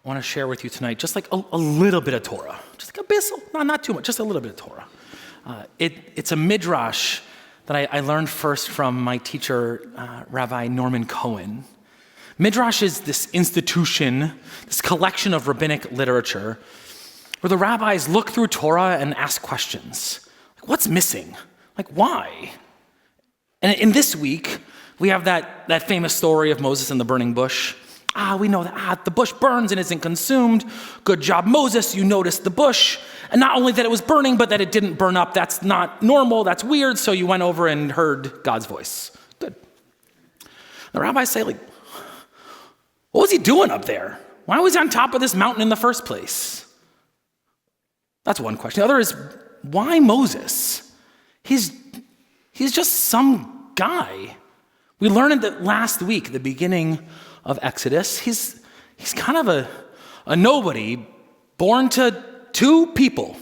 want to share with you tonight just like a little bit of Torah, just like a bissel, not too much, just a little bit of Torah. It's a midrash that I learned first from my teacher, Rabbi Norman Cohen. Midrash is this institution, this collection of rabbinic literature where the rabbis look through Torah and ask questions. Like, what's missing? Like, why? And in this week, we have that famous story of Moses and the burning bush. We know that the bush burns and isn't consumed. Good job, Moses, you noticed the bush. And not only that it was burning, but that it didn't burn up. That's not normal, that's weird, so you went over and heard God's voice. Good. The rabbis say, what was he doing up there? Why was he on top of this mountain in the first place? That's one question. The other is, why Moses? He's just some guy. We learned that last week, the beginning of Exodus. He's kind of a nobody, born to two people.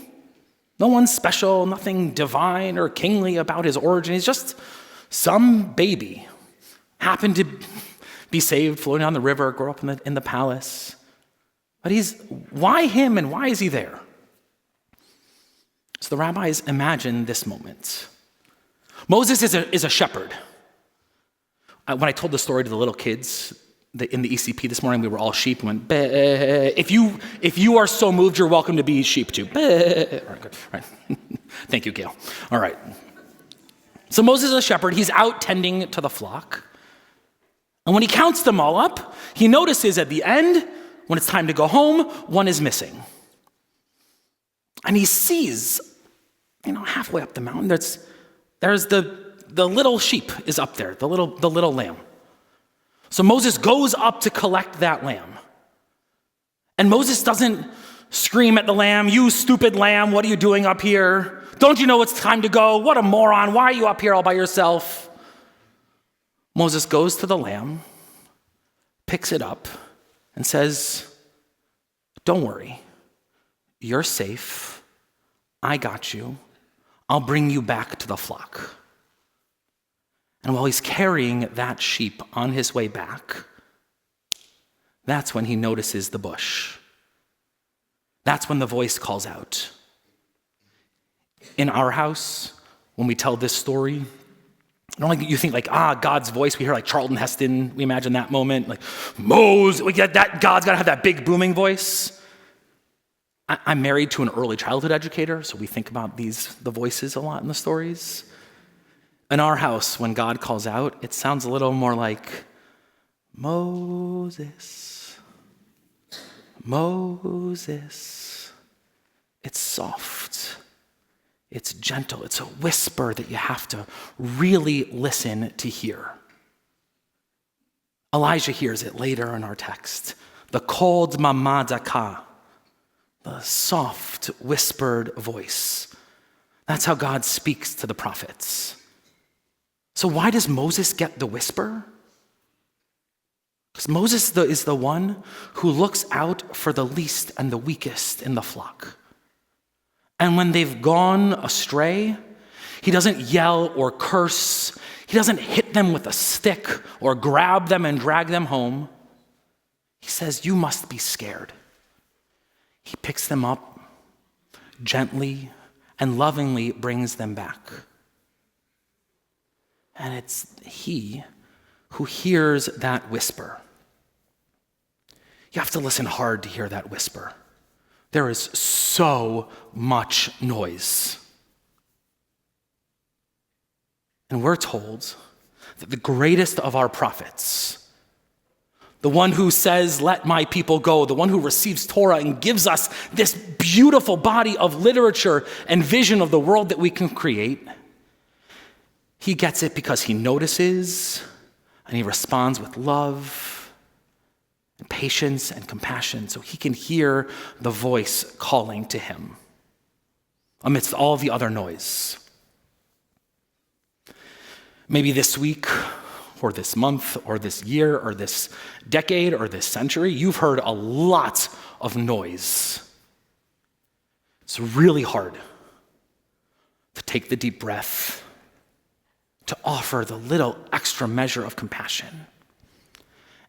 No one special, nothing divine or kingly about his origin. He's just some baby. Happened to be saved, floating down the river, grow up in the palace. But why him and why is he there? So the rabbis imagine this moment. Moses is a shepherd. When I told the story to the little kids in the ECP this morning, we were all sheep. We went, "Bah." If you are so moved, you're welcome to be sheep too. Bah. All right, good. All right. Thank you, Gail. All right. So Moses is a shepherd. He's out tending to the flock. And when he counts them all up, he notices at the end, when it's time to go home, one is missing. And he sees, halfway up the mountain, there's the little sheep is up there, the little lamb. So Moses goes up to collect that lamb. And Moses doesn't scream at the lamb, "You stupid lamb, what are you doing up here? Don't you know it's time to go? What a moron, why are you up here all by yourself?" Moses goes to the lamb, picks it up, and says, "Don't worry, you're safe. I got you. I'll bring you back to the flock." And while he's carrying that sheep on his way back, that's when he notices the bush. That's when the voice calls out. In our house, when we tell this story, I don't think you think God's voice. We hear Charlton Heston. We imagine that moment, Moses. We get that God's got to have that big booming voice. I'm married to an early childhood educator, so we think about the voices a lot in the stories. In our house, when God calls out, it sounds a little more like, "Moses, Moses." It's soft. It's gentle. It's a whisper that you have to really listen to hear. Elijah hears it later in our text. The Kol Ami, the soft, whispered voice. That's how God speaks to the prophets. So why does Moses get the whisper? Because Moses is the one who looks out for the least and the weakest in the flock. And when they've gone astray, he doesn't yell or curse. He doesn't hit them with a stick or grab them and drag them home. He says, "You must be scared." He picks them up gently and lovingly brings them back. And it's he who hears that whisper. You have to listen hard to hear that whisper. There is so much noise. And we're told that the greatest of our prophets, the one who says, "Let my people go," the one who receives Torah and gives us this beautiful body of literature and vision of the world that we can create, he gets it because he notices and he responds with love and patience and compassion so he can hear the voice calling to him amidst all the other noise. Maybe this week or this month or this year or this decade or this century, you've heard a lot of noise. It's really hard to take the deep breath, to offer the little extra measure of compassion,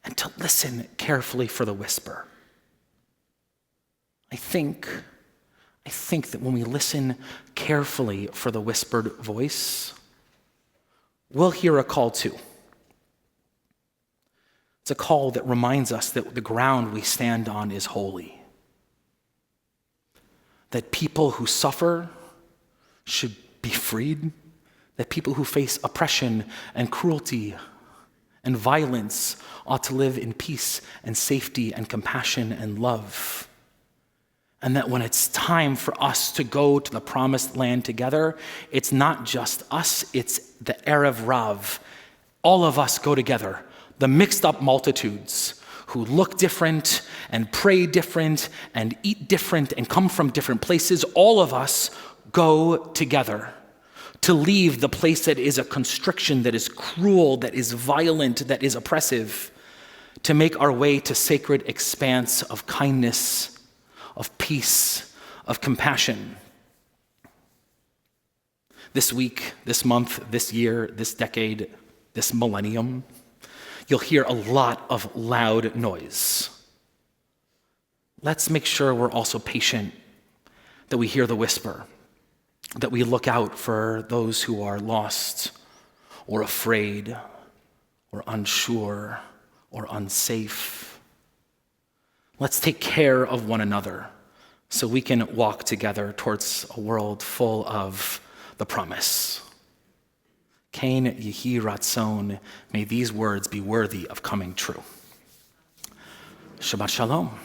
and to listen carefully for the whisper. I think that when we listen carefully for the whispered voice, we'll hear a call too. It's a call that reminds us that the ground we stand on is holy. That people who suffer should be freed. That people who face oppression and cruelty and violence ought to live in peace and safety and compassion and love. And that when it's time for us to go to the promised land together, it's not just us, it's the Erev Rav. All of us go together. The mixed up multitudes who look different and pray different and eat different and come from different places, all of us go together to leave the place that is a constriction, that is cruel, that is violent, that is oppressive, to make our way to sacred expanse of kindness, of peace, of compassion. This week, this month, this year, this decade, this millennium, you'll hear a lot of loud noise. Let's make sure we're also patient, that we hear the whisper, that we look out for those who are lost or afraid or unsure or unsafe. Let's take care of one another so we can walk together towards a world full of the promise. Kain Yehi Ratzon, may these words be worthy of coming true. Shabbat Shalom.